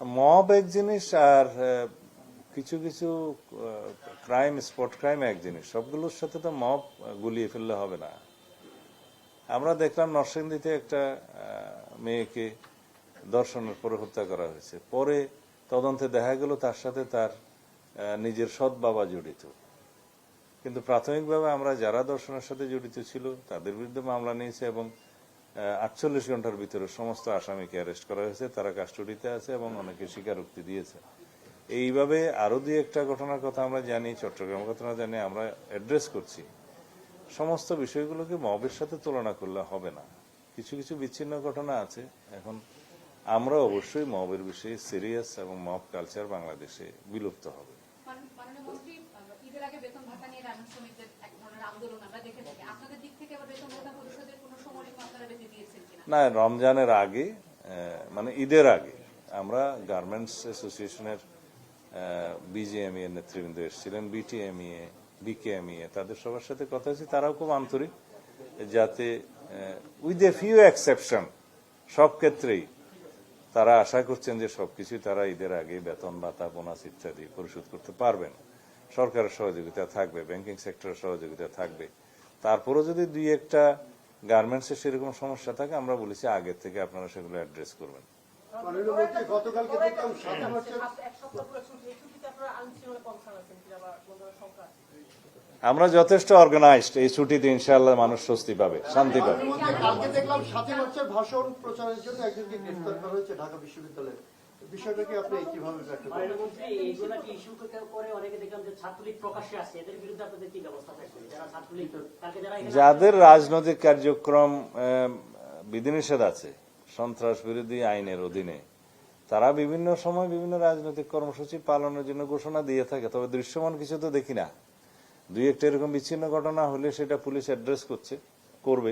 Mob এক জিনিস আর কিছু কিছু ক্রাইম, স্পট ক্রাইম এক জিনিস। সবগুলোর সাথে তো মব গুলিয়ে ফেললে হবে না। আমরা দেখলাম নরসিংদীতে একটা মেয়েকে ধর্ষণের পরে হত্যা করা হয়েছে, পরে তদন্তে দেখা গেল তার সাথে তার নিজের সৎ বাবা জড়িত। কিন্তু প্রাথমিকভাবে আমরা যারা ধর্ষণের সাথে জড়িত ছিল তাদের বিরুদ্ধে মামলা নিয়েছে এবং 48 ঘন্টার ভিতরে সমস্ত আসামিকে অ্যারেস্ট করা হয়েছে, তারা কাস্টডিতে আছে এবং অনেকে স্বীকারোক্তি দিয়েছে। এইভাবে আরো দুই একটা ঘটনার কথা আমরা জানি, চট্টগ্রাম ঘটনা জানি, আমরা অ্যাড্রেস করছি। সমস্ত বিষয়গুলোকে মবের সাথে তুলনা করলে হবে না। কিছু কিছু বিচ্ছিন্ন ঘটনা আছে। এখন আমরা অবশ্যই মবের বিষয়ে সিরিয়াস এবং মব কালচার বাংলাদেশে বিলুপ্ত হবে। না, রমজানের আগে মানে ঈদের আগে আমরা গার্মেন্টস অ্যাসোসিয়েশনের বিজিএমইএ নেতৃবৃন্দ এসেছিলেন, বিটিএমইএ, বিকেএমইএ, তাদের সবার সাথে কথা হয়েছে। তারাও খুব আন্তরিক, যাতে উইথ এ ফিউ এক্সেপশন সব ক্ষেত্রেই তারা আশা করছেন যে সবকিছুই তারা ঈদের আগে বেতন ভাতা বোনাস ইত্যাদি পরিশোধ করতে পারবেন। সরকারের সহযোগিতা থাকবে, ব্যাংকিং সেক্টরের সহযোগিতা থাকবে। তারপরও যদি দুই একটা গার্মেন্টসের সেরকম সমস্যা থাকে, আমরা বলেছি আগের থেকে আপনারা সেগুলো অ্যাড্রেস করবেন। আমরা যথেষ্ট অর্গানাইজড, এই ছুটিতে ইনশাআল্লাহ মানুষ স্বস্তি পাবে, শান্তি পাবে। কালকে দেখলাম 7 মার্চের ভাষণ প্রচারের জন্য একজনকে গ্রেফতার করা হয়েছে ঢাকা বিশ্ববিদ্যালয়ে। বিষয়টাকে আপনি কিভাবে ব্যাখ্যা করেন? এইগুলা কি ইস্যু করে অনেকে দেখলাম যে ছাত্রলীগ প্রকাশ্যে আসছে, এদের বিরুদ্ধে আপনাদের কি ব্যবস্থা থাকবে? যারা ছাত্রলীগ, কালকে যারা যাদের রাজনৈতিক কার্যক্রম বিধিনিষেধ আছে সন্ত্রাস বিরোধী আইনের অধীনে, তারা বিভিন্ন সময় বিভিন্ন রাজনৈতিক কর্মসূচি পালনের জন্য ঘোষণা দিয়ে থাকে। তবে দৃশ্যমান কিছু তো দেখি না। দুই একটা এরকম বিচ্ছিন্ন ঘটনা হলে সেটা পুলিশ অ্যাড্রেস করবে।